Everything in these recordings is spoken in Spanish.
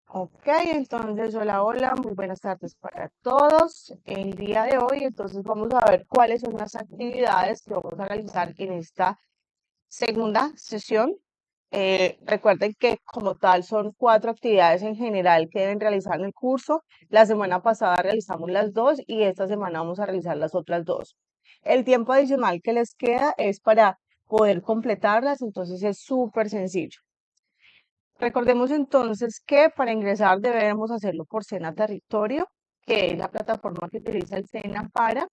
Ok, entonces, hola, hola, muy buenas tardes para todos. El día de hoy, entonces, vamos a ver cuáles son las actividades que vamos a realizar en esta segunda sesión. Recuerden que como tal son 4 actividades en general que deben realizar en el curso. La semana pasada realizamos las 2 y esta semana vamos a realizar las otras 2. El tiempo adicional que les queda es para poder completarlas, entonces es súper sencillo. Recordemos entonces que para ingresar debemos hacerlo por Sena Territorio, que es la plataforma que utiliza el Sena para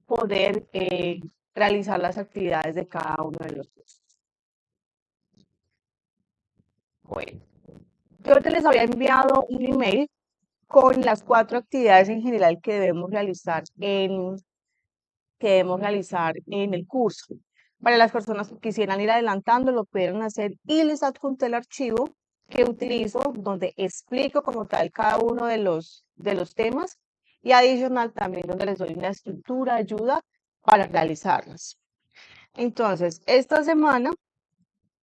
poder realizar las actividades de cada uno de los cursos. Bueno, yo te les había enviado un email con las 4 actividades en general que debemos realizar en el curso. Para las personas que quisieran ir adelantando, lo pudieron hacer y les adjunté el archivo que utilizo, donde explico como tal cada uno de los temas y adicional también donde les doy una estructura, ayuda para realizarlas. Entonces, esta semana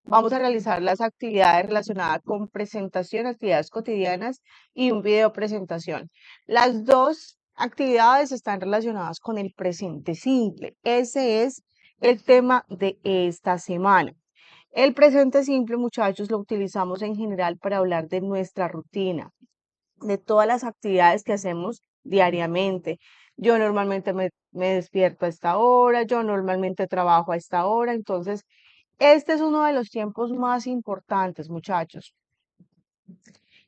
vamos a realizar las actividades relacionadas con presentación, actividades cotidianas y un video presentación. Las 2 actividades están relacionadas con el presente simple. Ese es el tema de esta semana. El presente simple, muchachos, lo utilizamos en general para hablar de nuestra rutina, de todas las actividades que hacemos diariamente. Yo normalmente me despierto a esta hora, yo normalmente trabajo a esta hora, entonces este es uno de los tiempos más importantes, muchachos.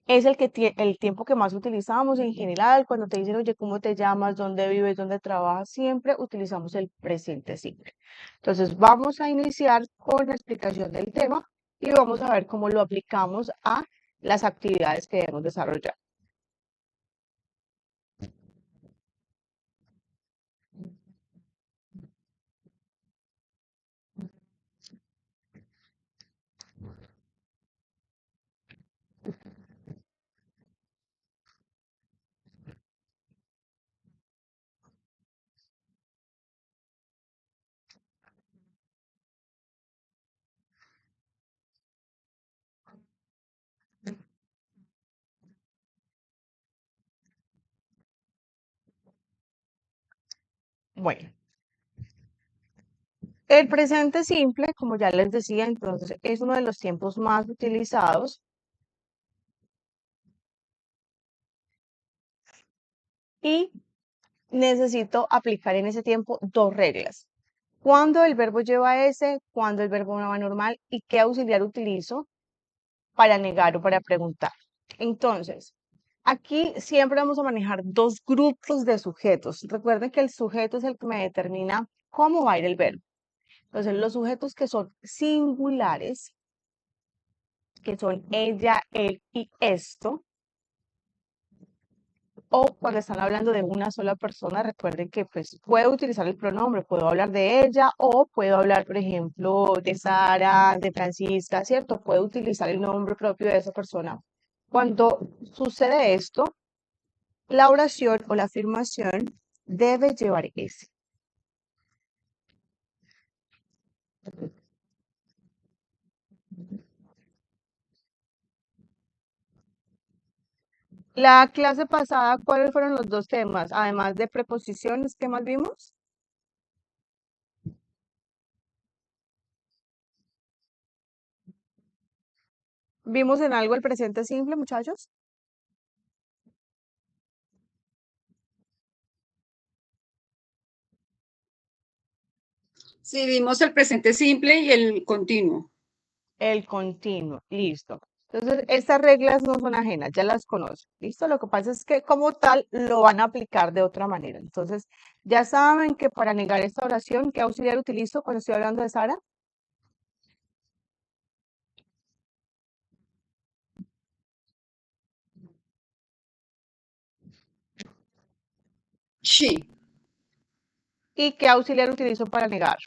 Es el tiempo que más utilizamos en general. Cuando te dicen, oye, ¿cómo te llamas? ¿Dónde vives? ¿Dónde trabajas? Siempre utilizamos el presente simple. Entonces, vamos a iniciar con la explicación del tema y vamos a ver cómo lo aplicamos a las actividades que debemos desarrollar. Bueno, el presente simple, como ya les decía, entonces es uno de los tiempos más utilizados y necesito aplicar en ese tiempo 2 reglas. Cuando el verbo lleva S, cuando el verbo no va normal y qué auxiliar utilizo para negar o para preguntar. Entonces, aquí siempre vamos a manejar 2 grupos de sujetos. Recuerden que el sujeto es el que me determina cómo va a ir el verbo. Entonces, los sujetos que son singulares, que son ella, él y esto, o cuando están hablando de una sola persona, recuerden que pues puedo utilizar el pronombre, puedo hablar de ella o puedo hablar, por ejemplo, de Sara, de Francisca, ¿cierto? Puedo utilizar el nombre propio de esa persona. Cuando sucede esto, la oración o la afirmación debe llevar ese. La clase pasada, ¿cuáles fueron los 2 temas? Además de preposiciones, ¿qué más vimos? ¿Vimos en algo el presente simple, muchachos? Sí, vimos el presente simple y el continuo. El continuo, listo. Entonces, estas reglas no son ajenas, ya las conocen, listo. Lo que pasa es que como tal lo van a aplicar de otra manera. Entonces, ya saben que para negar esta oración, ¿qué auxiliar utilizo cuando estoy hablando de Sara? She. ¿Y qué auxiliar utilizo para negar?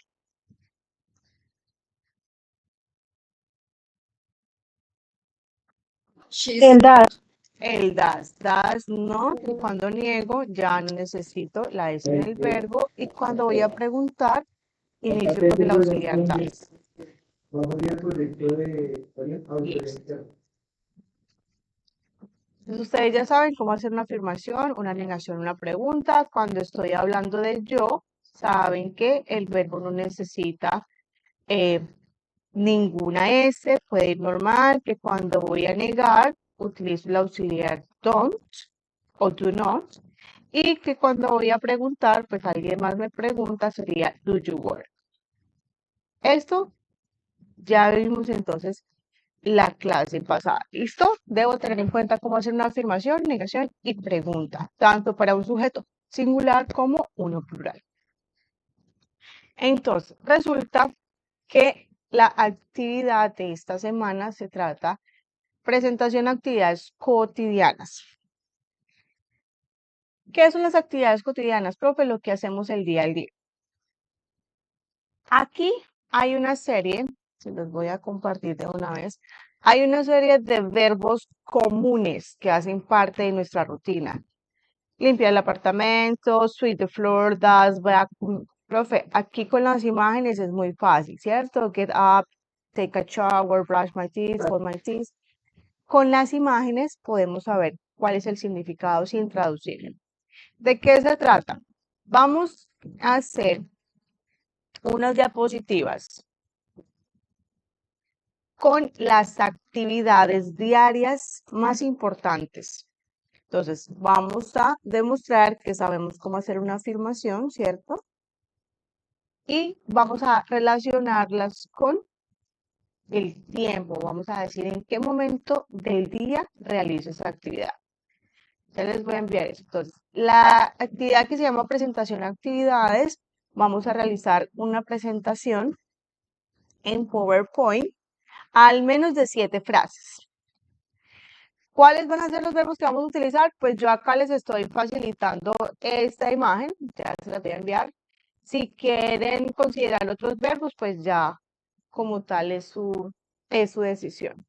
She's not. El das. Das no, y cuando niego ya no necesito la S en el verbo y cuando voy a preguntar, inicio con el auxiliar das. Listo. Entonces, ustedes ya saben cómo hacer una afirmación, una negación, una pregunta. Cuando estoy hablando de yo, saben que el verbo no necesita ninguna S, puede ir normal, que cuando voy a negar utilizo el auxiliar don't o do not, y que cuando voy a preguntar, pues alguien más me pregunta, sería do you work. Esto ya vimos entonces la clase pasada. ¿Listo? Debo tener en cuenta cómo hacer una afirmación, negación y pregunta, tanto para un sujeto singular como uno plural. Entonces, resulta que la actividad de esta semana se trata presentación de actividades cotidianas. ¿Qué son las actividades cotidianas, profe? Lo que hacemos el día al día. Aquí hay una serie, se los voy a compartir de una vez. Hay una serie de verbos comunes que hacen parte de nuestra rutina. Limpiar el apartamento, sweep the floor, dust, vacuum. Profe, aquí con las imágenes es muy fácil, ¿cierto? Get up, take a shower, brush my teeth, hold my teeth. Con las imágenes podemos saber cuál es el significado sin traducir. ¿De qué se trata? Vamos a hacer unas diapositivas con las actividades diarias más importantes. Entonces, vamos a demostrar que sabemos cómo hacer una afirmación, ¿cierto? Y vamos a relacionarlas con el tiempo. Vamos a decir en qué momento del día realizo esa actividad. Ya les voy a enviar eso. Entonces, la actividad que se llama presentación de actividades, vamos a realizar una presentación en PowerPoint, al menos de 7 frases. ¿Cuáles van a ser los verbos que vamos a utilizar? Pues yo acá les estoy facilitando esta imagen, ya se las voy a enviar. Si quieren considerar otros verbos, pues ya como tal es su decisión.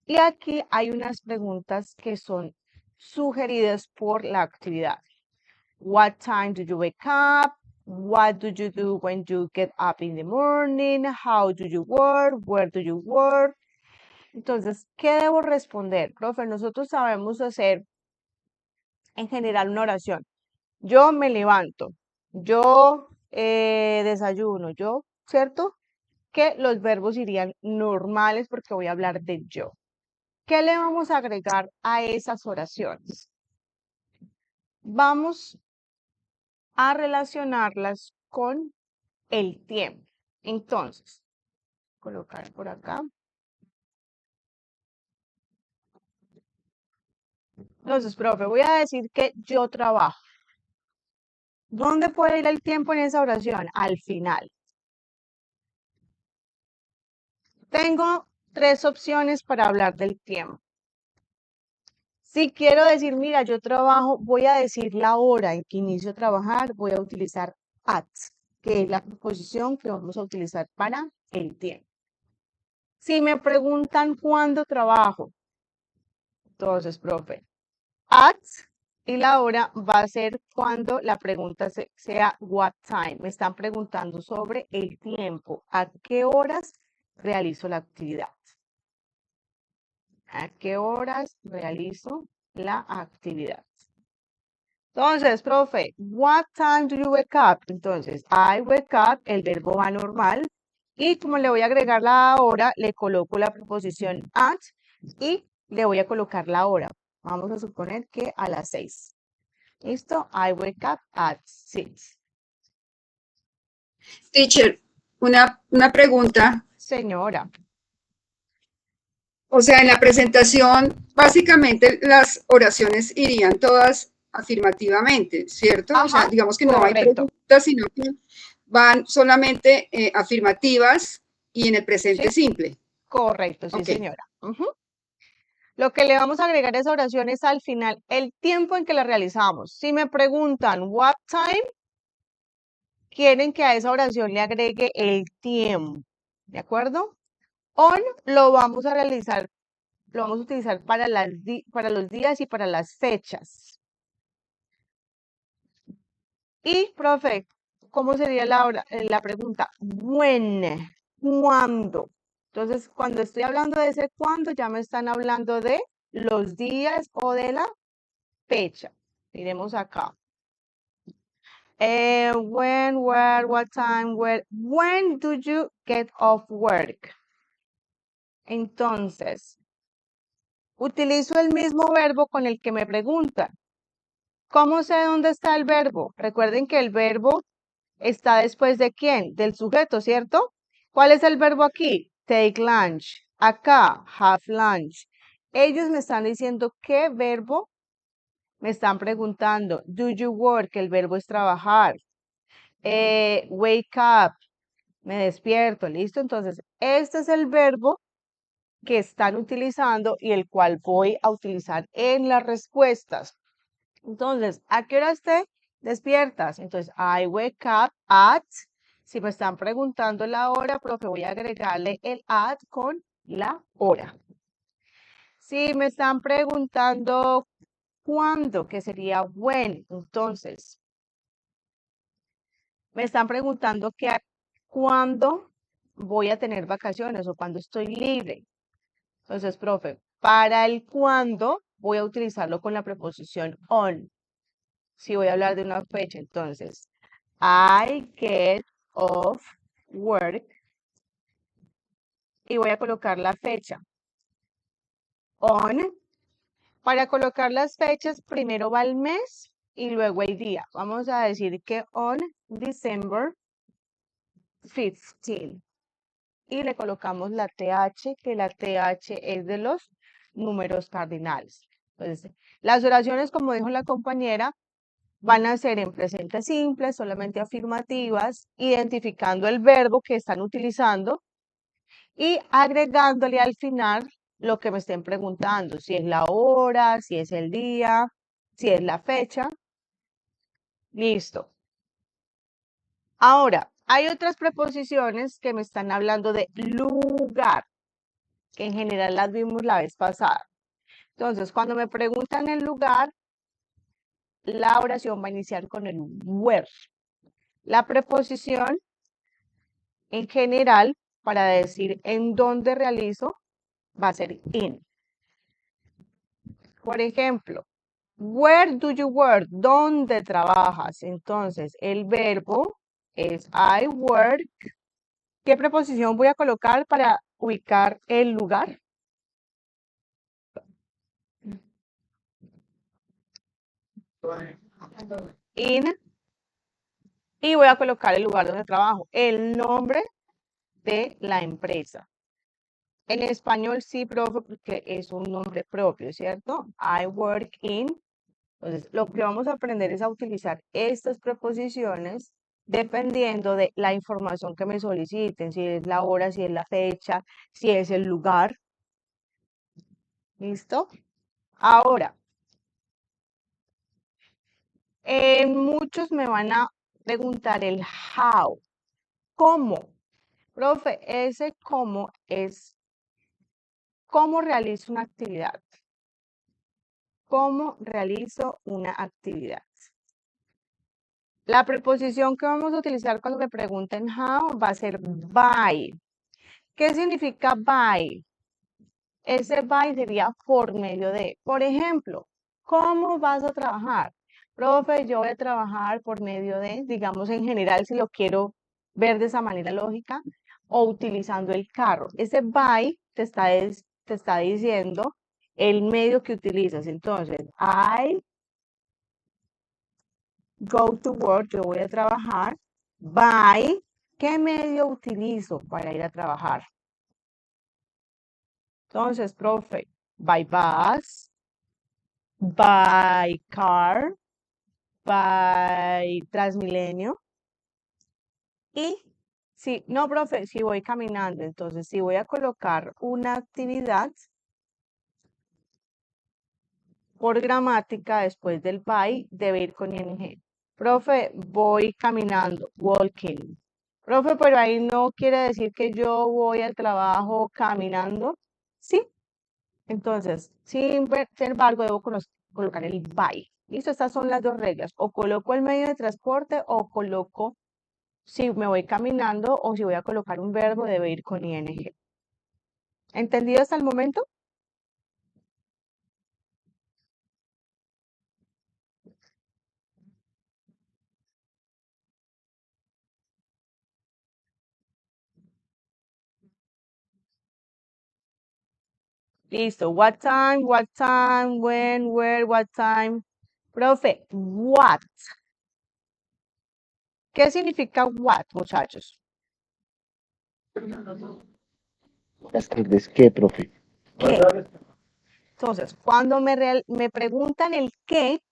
Y aquí hay unas preguntas que son sugeridas por la actividad. What time do you wake up? What do you do when you get up in the morning? How do you work? Where do you work? Entonces, ¿qué debo responder? Profe, nosotros sabemos hacer en general una oración. Yo me levanto, yo desayuno, yo, ¿cierto? Que los verbos irían normales porque voy a hablar de yo. ¿Qué le vamos a agregar a esas oraciones? Vamos a relacionarlas con el tiempo. Entonces, colocar por acá. Entonces, profe, voy a decir que yo trabajo. ¿Dónde puede ir el tiempo en esa oración? Al final. Tengo 3 opciones para hablar del tiempo. Si quiero decir, mira, yo trabajo, voy a decir la hora en que inicio a trabajar, voy a utilizar at, que es la preposición que vamos a utilizar para el tiempo. Si me preguntan cuándo trabajo, entonces, profe, at y la hora va a ser cuando la pregunta sea what time. Me están preguntando sobre el tiempo, a qué horas realizo la actividad. ¿A qué horas realizo la actividad? Entonces, profe, what time do you wake up? Entonces, I wake up, el verbo va normal. Y como le voy a agregar la hora, le coloco la preposición at y le voy a colocar la hora. Vamos a suponer que a las 6. ¿Listo? I wake up at 6. Teacher, una pregunta. Señora. O sea, en la presentación, básicamente las oraciones irían todas afirmativamente, ¿cierto? Ajá, o sea, digamos que no hay correcto. preguntas, sino que van solamente afirmativas y en el presente Sí. simple. Correcto, sí, Ok. señora. Lo que le vamos a agregar a esa oración es al final el tiempo en que la realizamos. Si me preguntan what time, quieren que a esa oración le agregue el tiempo, ¿de acuerdo? On lo vamos a realizar, lo vamos a utilizar para los días y para las fechas. Y, profe, ¿cómo sería la pregunta? When, ¿cuándo? Entonces, cuando estoy hablando de ese cuándo, ya me están hablando de los días o de la fecha. Miremos acá. When, where, what time, where, when do you get off work? Entonces, utilizo el mismo verbo con el que me preguntan. ¿Cómo sé dónde está el verbo? Recuerden que el verbo está después de quién? Del sujeto, ¿cierto? ¿Cuál es el verbo aquí? Take lunch. Acá, have lunch. Ellos me están diciendo qué verbo me están preguntando. Do you work? El verbo es trabajar. Wake up. Me despierto. ¿Listo? Entonces, este es el verbo que están utilizando y el cual voy a utilizar en las respuestas. Entonces, ¿a qué hora te despiertas? Entonces, I wake up at. Si me están preguntando la hora, profe, voy a agregarle el at con la hora. Si me están preguntando cuándo, que sería when, entonces, me están preguntando cuándo voy a tener vacaciones o cuándo estoy libre. Entonces, profe, para el cuándo voy a utilizarlo con la preposición on. Si voy a hablar de una fecha, entonces, I get off work y voy a colocar la fecha. On. Para colocar las fechas, primero va el mes y luego el día. Vamos a decir que on December 15. Y le colocamos la TH, que la TH es de los números cardinales. Entonces, las oraciones, como dijo la compañera, van a ser en presente simple, solamente afirmativas, identificando el verbo que están utilizando y agregándole al final lo que me estén preguntando, si es la hora, si es el día, si es la fecha. Listo. Ahora, hay otras preposiciones que me están hablando de lugar, que en general las vimos la vez pasada. Entonces, cuando me preguntan el lugar, la oración va a iniciar con el where. La preposición en general, para decir en dónde realizo, va a ser in. Por ejemplo, where do you work? ¿Dónde trabajas? Entonces, el verbo es I work. ¿Qué preposición voy a colocar para ubicar el lugar? In. Y voy a colocar el lugar donde trabajo, el nombre de la empresa. En español sí, profe, porque es un nombre propio, ¿cierto? I work in. Entonces, lo que vamos a aprender es a utilizar estas preposiciones dependiendo de la información que me soliciten, si es la hora, si es la fecha, si es el lugar. ¿Listo? Ahora, muchos me van a preguntar el how. ¿Cómo? Profe, ese cómo es cómo realizo una actividad. ¿Cómo realizo una actividad? La preposición que vamos a utilizar cuando me pregunten how va a ser by. ¿Qué significa by? Ese by sería por medio de. Por ejemplo, ¿cómo vas a trabajar? Profe, yo voy a trabajar por medio de, digamos en general, si lo quiero ver de esa manera lógica, o utilizando el carro. Ese by te está diciendo el medio que utilizas. Entonces, I go to work, yo voy a trabajar. By, ¿qué medio utilizo para ir a trabajar? Entonces, profe, by bus, by car, by Transmilenio. Y si, no, profe, si voy caminando, entonces si voy a colocar una actividad por gramática después del by, debe ir con ing. Profe, voy caminando, walking. Profe, pero ahí no quiere decir que yo voy al trabajo caminando. Sí. Entonces, sin embargo, debo colocar el by. ¿Listo? Estas son las dos reglas. O coloco el medio de transporte o coloco si me voy caminando o si voy a colocar un verbo, debe ir con ing. ¿Entendido hasta el momento? Listo. What time, when, where, what time. Profe, what. ¿Qué significa what, muchachos? Buenas tardes, ¿qué, profe? ¿Qué? Entonces, cuando me preguntan el qué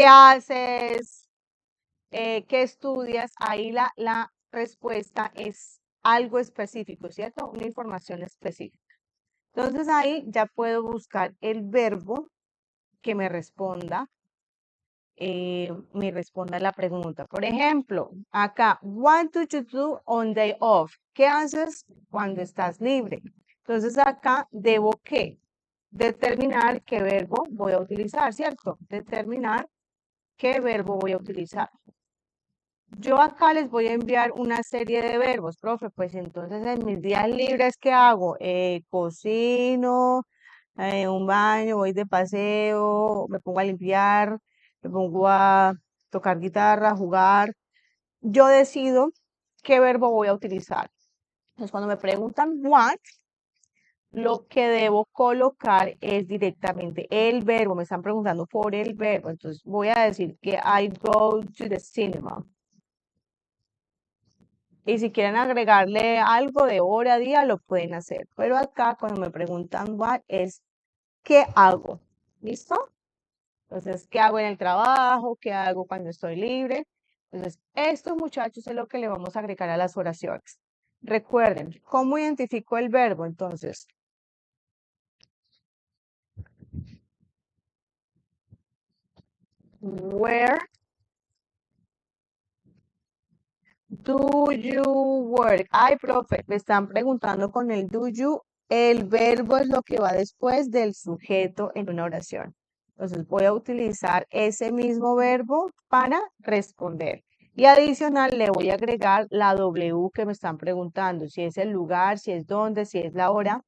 haces, qué estudias, ahí la respuesta es algo específico, ¿cierto? Una información específica. Entonces ahí ya puedo buscar el verbo que me responda la pregunta. Por ejemplo, acá, what do you do on day off? ¿Qué haces cuando estás libre? Entonces acá debo ¿qué? Determinar qué verbo voy a utilizar, ¿cierto? Determinar qué verbo voy a utilizar. Yo acá les voy a enviar una serie de verbos, profe, pues entonces en mis días libres, ¿qué hago? Cocino, un baño, voy de paseo, me pongo a limpiar, me pongo a tocar guitarra, jugar. Yo decido qué verbo voy a utilizar. Entonces, cuando me preguntan what, lo que debo colocar es directamente el verbo. Me están preguntando por el verbo. Entonces, voy a decir que I go to the cinema. Y si quieren agregarle algo de hora a día, lo pueden hacer. Pero acá, cuando me preguntan what, es ¿qué hago? ¿Listo? Entonces, ¿qué hago en el trabajo? ¿Qué hago cuando estoy libre? Entonces, esto, muchachos, es lo que le vamos a agregar a las oraciones. Recuerden, ¿cómo identifico el verbo? Entonces, where do you work? Ay, profe, me están preguntando con el do you. El verbo es lo que va después del sujeto en una oración. Entonces voy a utilizar ese mismo verbo para responder. Y adicional le voy a agregar la W que me están preguntando, si es el lugar, si es dónde, si es la hora.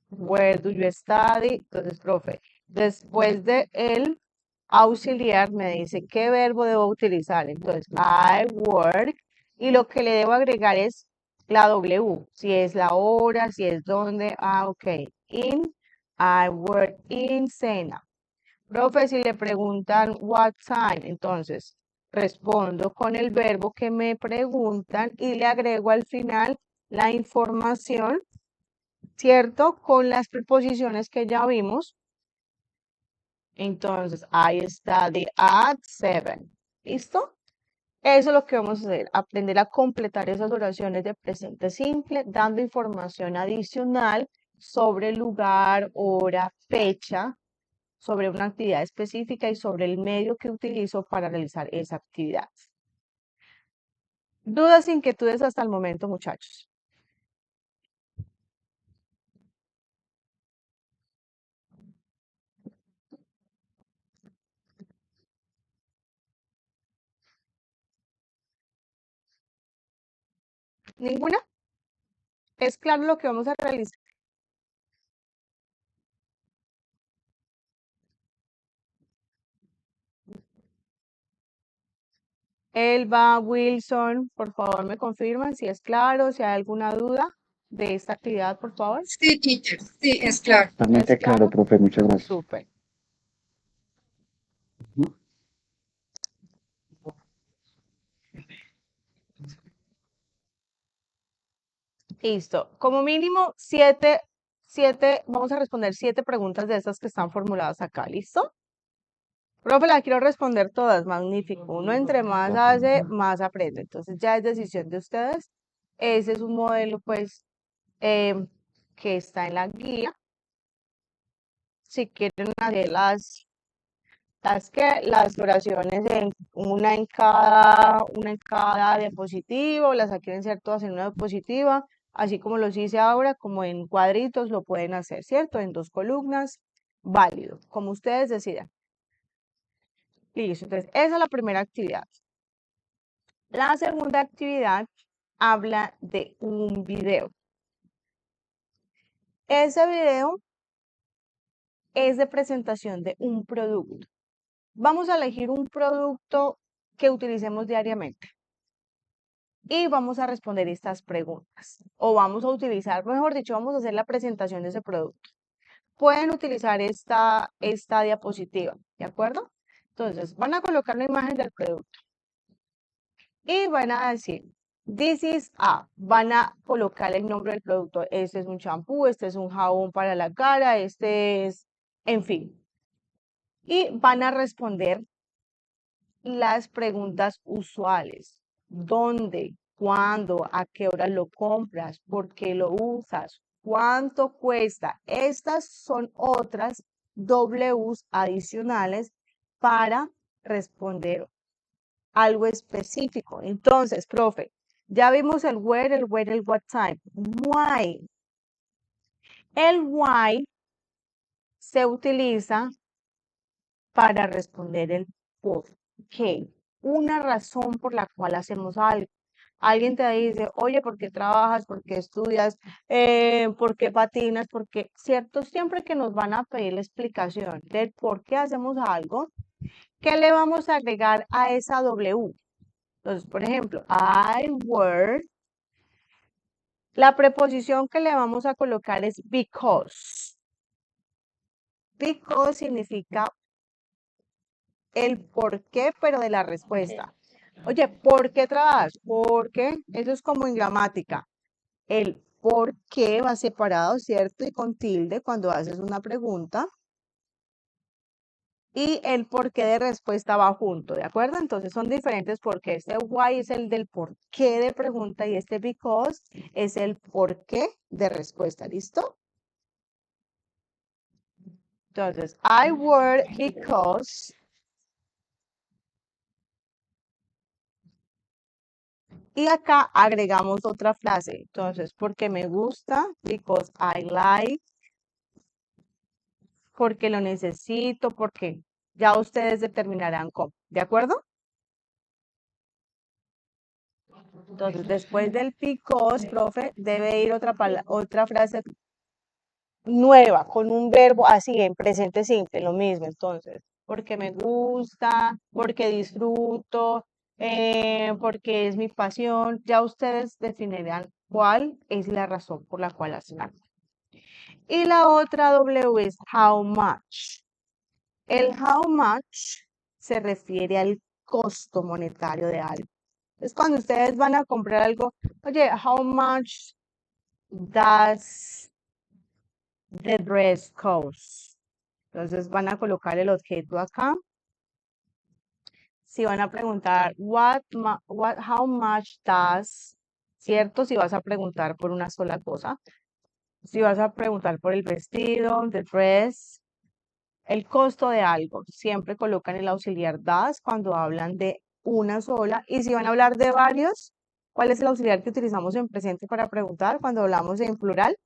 Where do you study? Entonces, profe, después de el auxiliar me dice qué verbo debo utilizar. Entonces, I work y lo que le debo agregar es la W, si es la hora, si es dónde. Ah, ok. I work in Sena. Profe, si le preguntan what time, entonces respondo con el verbo que me preguntan y le agrego al final la información, ¿cierto? Con las preposiciones que ya vimos. Entonces, I study at 7. ¿Listo? Eso es lo que vamos a hacer, aprender a completar esas oraciones de presente simple, dando información adicional sobre el lugar, hora, fecha, sobre una actividad específica y sobre el medio que utilizo para realizar esa actividad. ¿Dudas, inquietudes hasta el momento, muchachos? ¿Ninguna? ¿Es claro lo que vamos a realizar? Elba, Wilson, por favor me confirman si es claro, si hay alguna duda de esta actividad, por favor. Sí, teacher, sí, es claro. Totalmente ¿Es claro, claro? profe, muchas gracias. Súper. Listo. Como mínimo, vamos a responder 7 preguntas de estas que están formuladas acá. ¿Listo? Profe, la quiero responder todas. Magnífico. Uno entre más hace, más aprende. Entonces ya es decisión de ustedes. Ese es un modelo, pues, que está en la guía. Si quieren hacer las oraciones una en cada diapositiva, las quieren ser todas en una diapositiva, así como los hice ahora, como en cuadritos lo pueden hacer, ¿cierto? En 2 columnas, válido, como ustedes decidan. Listo, entonces esa es la primera actividad. La segunda actividad habla de un video. Ese video es de presentación de un producto. Vamos a elegir un producto que utilicemos diariamente. Y vamos a responder estas preguntas. O vamos a utilizar, mejor dicho, vamos a hacer la presentación de ese producto. Pueden utilizar esta diapositiva, ¿de acuerdo? Entonces, van a colocar la imagen del producto. Y van a decir, this is a, van a colocar el nombre del producto. Este es un champú, este es un jabón para la cara, este es, en fin. Y van a responder las preguntas usuales. ¿Dónde? ¿Cuándo? ¿A qué hora lo compras? ¿Por qué lo usas? ¿Cuánto cuesta? Estas son otras Ws adicionales para responder algo específico. Entonces, profe, ya vimos el where, el what time. Why. El why se utiliza para responder el por qué. Una razón por la cual hacemos algo. Alguien te dice, oye, ¿por qué trabajas? ¿Por qué estudias? ¿Por qué patinas? Porque, ¿cierto? Siempre que nos van a pedir la explicación del por qué hacemos algo, ¿qué le vamos a agregar a esa W? Entonces, por ejemplo, I work. La preposición que le vamos a colocar es because. Because significa el por qué, pero de la respuesta. Oye, ¿por qué trabajas? Porque eso es como en gramática. El por qué va separado, ¿cierto? Y con tilde cuando haces una pregunta. Y el por qué de respuesta va junto, ¿de acuerdo? Entonces son diferentes porque este why es el del por qué de pregunta y este because es el por qué de respuesta, ¿listo? Entonces, I work because y acá agregamos otra frase. Entonces, porque me gusta, because I like, porque lo necesito, porque ya ustedes determinarán cómo, ¿de acuerdo? Entonces, después del because, profe, debe ir otra frase nueva, con un verbo así, en presente simple, lo mismo. Entonces, porque me gusta, porque disfruto, porque es mi pasión. Ya ustedes definirán cuál es la razón por la cual hacen algo. Y la otra W es how much. El how much se refiere al costo monetario de algo. Es cuando ustedes van a comprar algo, oye, how much does the dress cost? Entonces van a colocar el objeto acá. Si van a preguntar, how much does, ¿cierto? Si vas a preguntar por una sola cosa. Si vas a preguntar por el vestido, the dress, el costo de algo, siempre colocan el auxiliar does cuando hablan de una sola. Y si van a hablar de varios, ¿cuál es el auxiliar que utilizamos en presente para preguntar cuando hablamos en plural?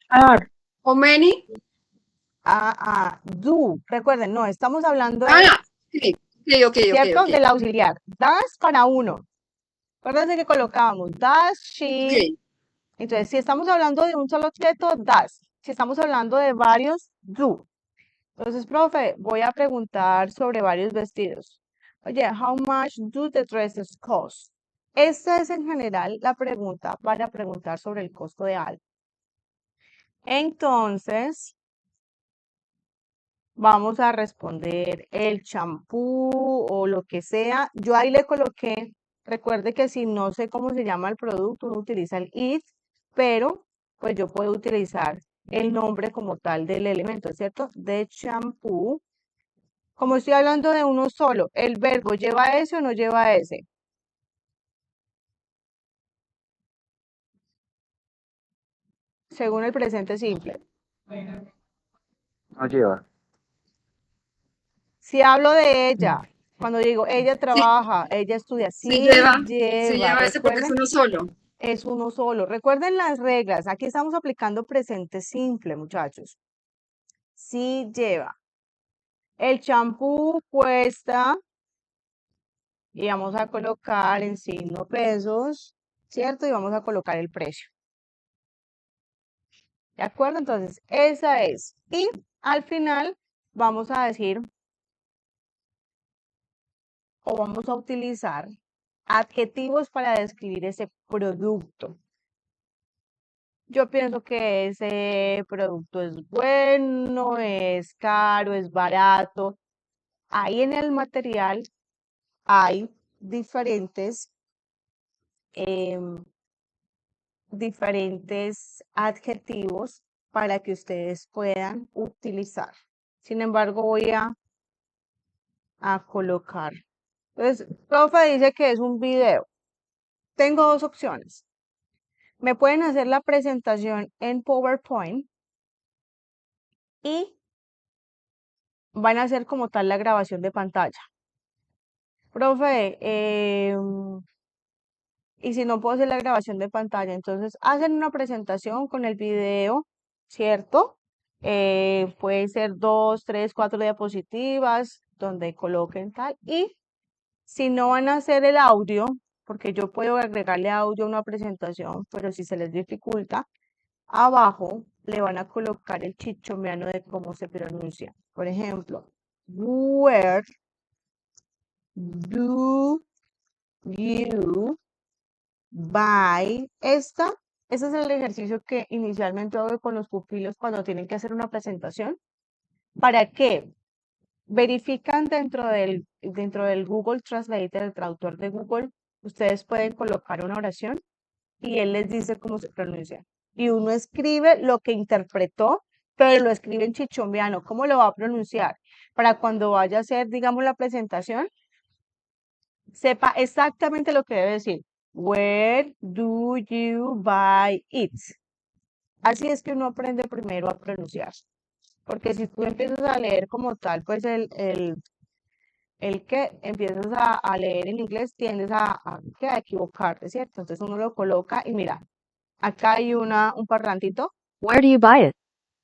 Are. How many? Do. Recuerden, no, estamos hablando de, Sí, ok. ¿cierto? Del auxiliar. Does para uno. Acuérdense que colocábamos does, she. Ok. Entonces, si estamos hablando de un solo objeto, does. Si estamos hablando de varios, do. Entonces, profe, voy a preguntar sobre varios vestidos. Oye, how much do the dresses cost? Esta es en general la pregunta para preguntar sobre el costo de algo. Entonces, vamos a responder el champú o lo que sea. Yo ahí le coloqué, recuerde que si no sé cómo se llama el producto, uno utiliza el it, pero pues yo puedo utilizar el nombre como tal del elemento, ¿cierto? De champú. Como estoy hablando de uno solo, ¿el verbo lleva ese o no lleva ese? Según el presente simple. No lleva. Si hablo de ella, cuando digo ella trabaja, ella estudia, sí lleva, ese porque es recuerden, uno solo. es uno solo. Recuerden las reglas, aquí estamos aplicando presente simple, muchachos. Sí lleva. El champú cuesta, y vamos a colocar en signo pesos, ¿cierto? Y vamos a colocar el precio. ¿De acuerdo? Entonces, esa es. Y al final vamos a decir o vamos a utilizar adjetivos para describir ese producto. Yo pienso que ese producto es bueno, es caro, es barato. Ahí en el material hay diferentes, em, diferentes adjetivos para que ustedes puedan utilizar. Sin embargo, voy a colocar. Entonces, profe dice que es un video. Tengo dos opciones. Me pueden hacer la presentación en PowerPoint y van a hacer como tal la grabación de pantalla. Profe, y si no puedo hacer la grabación de pantalla, entonces hacen una presentación con el video, ¿cierto? Puede ser 2, 3, 4 diapositivas donde coloquen tal. Y si no van a hacer el audio, porque yo puedo agregarle audio a una presentación, pero si se les dificulta, abajo le van a colocar el chichombeano de cómo se pronuncia. Por ejemplo, where do you buy esta? Ese es el ejercicio que inicialmente hago con los pupilos cuando tienen que hacer una presentación. ¿Para qué? Verifican dentro del Google Translator, el traductor de Google, ustedes pueden colocar una oración y él les dice cómo se pronuncia. Y uno escribe lo que interpretó, pero lo escribe en chichombeano. ¿Cómo lo va a pronunciar? Para cuando vaya a hacer, digamos, la presentación, sepa exactamente lo que debe decir. Where do you buy it? Así es que uno aprende primero a pronunciar. Porque si tú empiezas a leer como tal, pues el que empiezas a leer en inglés tiendes a equivocarte, ¿cierto? Entonces uno lo coloca y mira, acá hay un parlantito. Where do you buy it?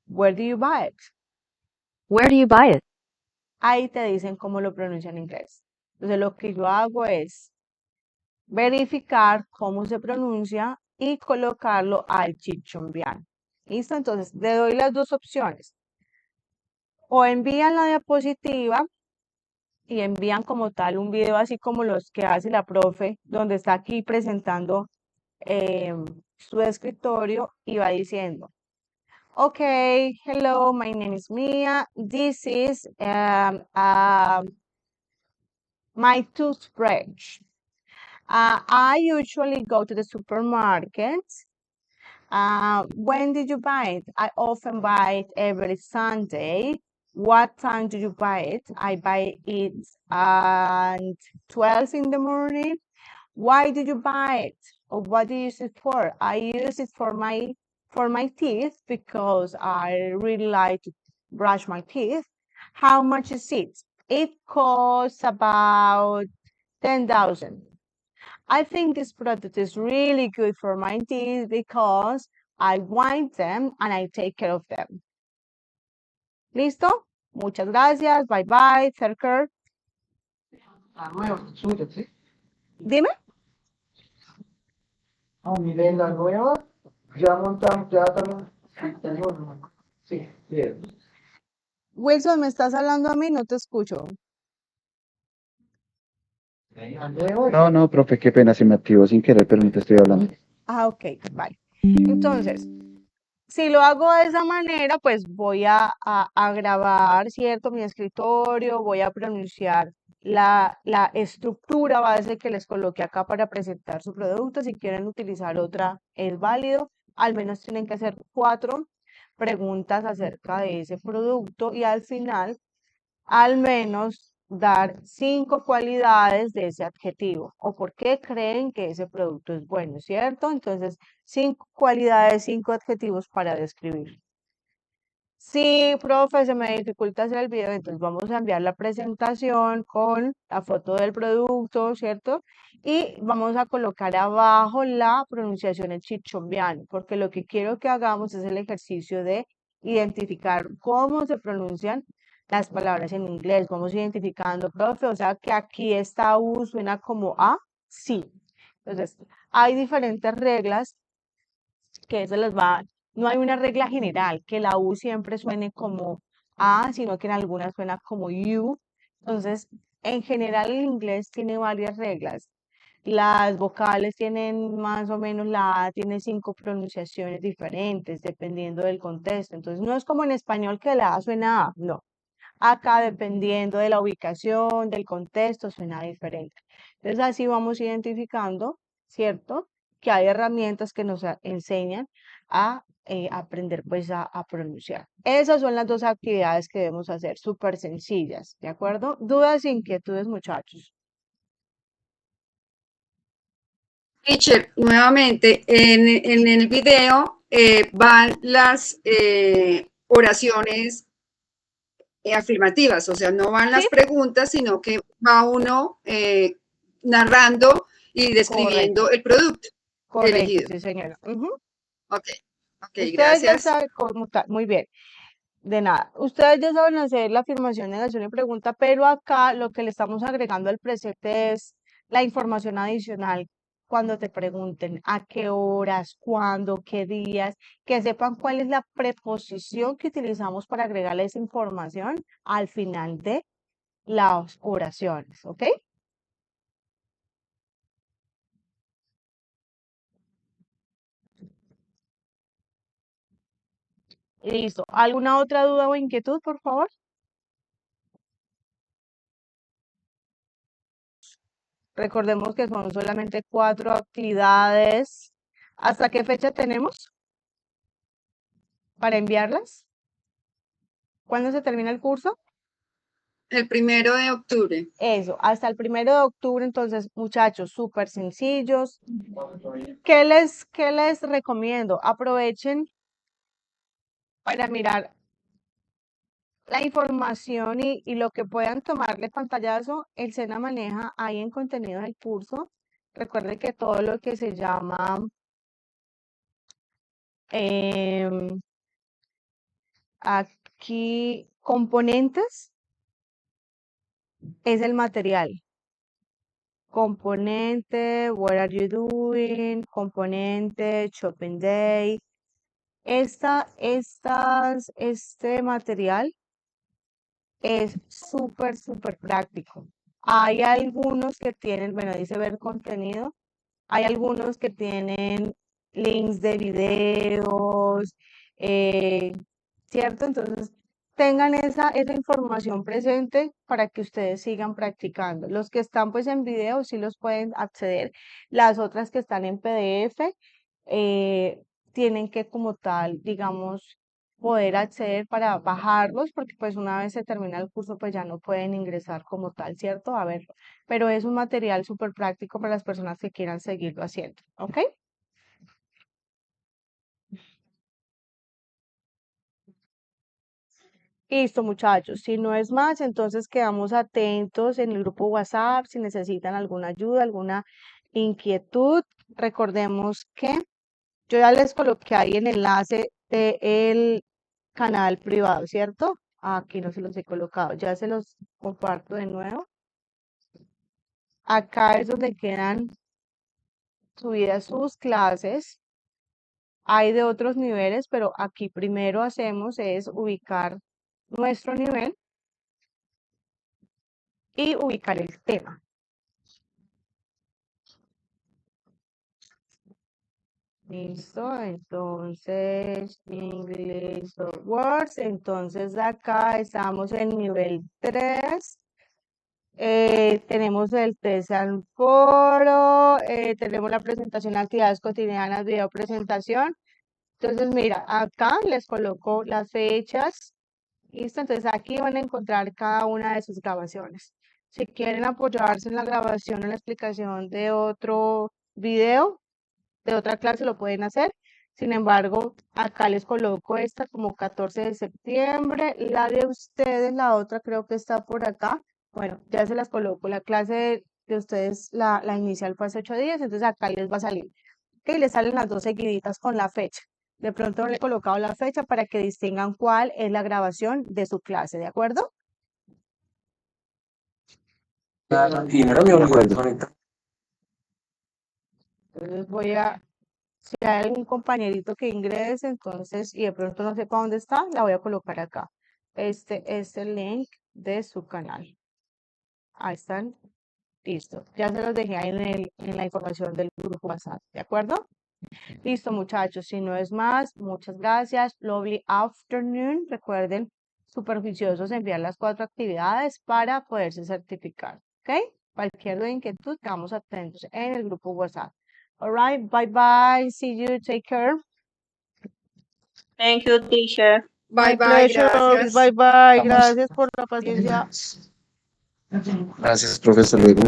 Where do you buy it? Where do you buy it? Ahí te dicen cómo lo pronuncian en inglés. Entonces lo que yo hago es verificar cómo se pronuncia y colocarlo al chichombeano. ¿Listo? Entonces le doy las dos opciones. O envían la diapositiva y envían como tal un video así como los que hace la profe, donde está aquí presentando su escritorio y va diciendo, okay, hello, my name is Mia. This is my toothbrush. I usually go to the supermarket. When did you buy it? I often buy it every Sunday. What time do you buy it? I buy it at 12 in the morning. Why did you buy it? Or what do you use it for? I use it for my teeth because I really like to brush my teeth. How much is it? It costs about 10,000. I think this product is really good for my teeth because I wipe them and I take care of them. ¿Listo? Muchas gracias. Bye bye. Take care. La nueva, suya, ¿sí? Dime. Mire, la nueva, ya montamos, ya estamos. Sí, bien. Wilson, ¿me estás hablando a mí? No te escucho. No, profe, qué pena, se me activó sin querer, pero no te estoy hablando. Ok, vale. Entonces, si lo hago de esa manera, pues voy a grabar, ¿cierto? Mi escritorio, voy a pronunciar la estructura base que les coloqué acá para presentar su producto. Si quieren utilizar otra, es válido. Al menos tienen que hacer 4 preguntas acerca de ese producto y al final, al menos dar 5 cualidades de ese adjetivo o por qué creen que ese producto es bueno, ¿cierto? Entonces, 5 cualidades, 5 adjetivos para describir. Sí, profe, se me dificulta hacer el video, entonces vamos a enviar la presentación con la foto del producto, ¿cierto? Y vamos a colocar abajo la pronunciación en chichombeano, porque lo que quiero que hagamos es el ejercicio de identificar cómo se pronuncian las palabras en inglés. Vamos identificando, profe, o sea que aquí esta U suena como A, sí. Entonces, hay diferentes reglas que se les va No hay una regla general que la U siempre suene como A, sino que en algunas suena como U. Entonces, en general el inglés tiene varias reglas. Las vocales tienen más o menos, la A tiene 5 pronunciaciones diferentes dependiendo del contexto. Entonces, no es como en español que la A suena A, no. Acá, dependiendo de la ubicación, del contexto, suena diferente. Entonces, así vamos identificando, ¿cierto? Que hay herramientas que nos enseñan a aprender pues a pronunciar. Esas son las dos actividades que debemos hacer, súper sencillas, ¿de acuerdo? ¿Dudas, inquietudes, muchachos? Teacher, nuevamente, en el video van las oraciones afirmativas, o sea, no van Sí, las preguntas, sino que va uno narrando y describiendo correcto, el producto correcto, elegido. sí, señora. Ujú. Ok, ok, Ustedes ya gracias. saben cómo está, muy bien. De nada. Ustedes ya saben hacer la afirmación, negación y pregunta, pero acá lo que le estamos agregando al presente es la información adicional cuando te pregunten a qué horas, cuándo, qué días, que sepan cuál es la preposición que utilizamos para agregarle esa información al final de las oraciones, ¿ok? Listo. ¿Alguna otra duda o inquietud, por favor? Recordemos que son solamente 4 actividades. ¿Hasta qué fecha tenemos para enviarlas? ¿Cuándo se termina el curso? El 1 de octubre. Eso, hasta el 1 de octubre. Entonces, muchachos, súper sencillos. ¿Qué les recomiendo? Aprovechen para mirar la información y lo que puedan tomarle pantallazo. El SENA maneja ahí en contenido del curso. Recuerden que todo lo que se llama em, aquí componentes es el material. Componente, what are you doing? Componente, shopping day. Este material es súper, súper práctico. Hay algunos que tienen, bueno, dice ver contenido. Hay algunos que tienen links de videos, eh, ¿cierto? Entonces, tengan esa información presente para que ustedes sigan practicando. Los que están pues en video sí los pueden acceder. Las otras que están en PDF tienen que como tal, digamos, poder acceder para bajarlos, porque pues una vez se termina el curso pues ya no pueden ingresar como tal, ¿cierto? A ver, pero es un material súper práctico para las personas que quieran seguirlo haciendo, ¿ok? Listo, muchachos. Si no es más, entonces quedamos atentos en el grupo WhatsApp si necesitan alguna ayuda, alguna inquietud. Recordemos que yo ya les coloqué ahí el enlace del canal privado, ¿cierto? Aquí no se los he colocado, ya se los comparto de nuevo. Acá es donde quedan subidas sus clases. Hay de otros niveles, pero aquí primero hacemos es ubicar nuestro nivel y ubicar el tema. Listo, entonces English Words, entonces acá estamos en nivel 3. Tenemos el test al foro, tenemos la presentación de actividades cotidianas, video presentación. Entonces, mira, acá les coloco las fechas. Listo, entonces aquí van a encontrar cada una de sus grabaciones. Si quieren apoyarse en la grabación o en la explicación de otro video, de otra clase, lo pueden hacer. Sin embargo, acá les coloco esta como 14 de septiembre. La de ustedes, la otra creo que está por acá. Bueno, ya se las coloco. La clase de ustedes, la inicial fue hace 8 días, entonces acá les va a salir. Ok, les salen las dos seguiditas con la fecha. De pronto le he colocado la fecha para que distingan cuál es la grabación de su clase, ¿de acuerdo? Primero mi De acuerdo. ahorita. Entonces voy a Si hay algún compañerito que ingrese, entonces, y de pronto no sepa dónde está, la voy a colocar acá. Este es el link de su canal. Ahí están. Listo. Ya se los dejé ahí en la información del grupo WhatsApp. ¿De acuerdo? Listo, muchachos. Si no es más, muchas gracias. Lovely afternoon. Recuerden, súper juiciosos, enviar las 4 actividades para poderse certificar. ¿Ok? Cualquier duda, inquietud, quedamos atentos en el grupo WhatsApp. All right. Bye bye. See you. Take care. Thank you, teacher. Bye, My bye, pleasure. gracias. Bye bye. Vamos. Gracias por la paciencia. Gracias, profesor. Luego.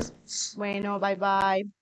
Bueno, bye bye.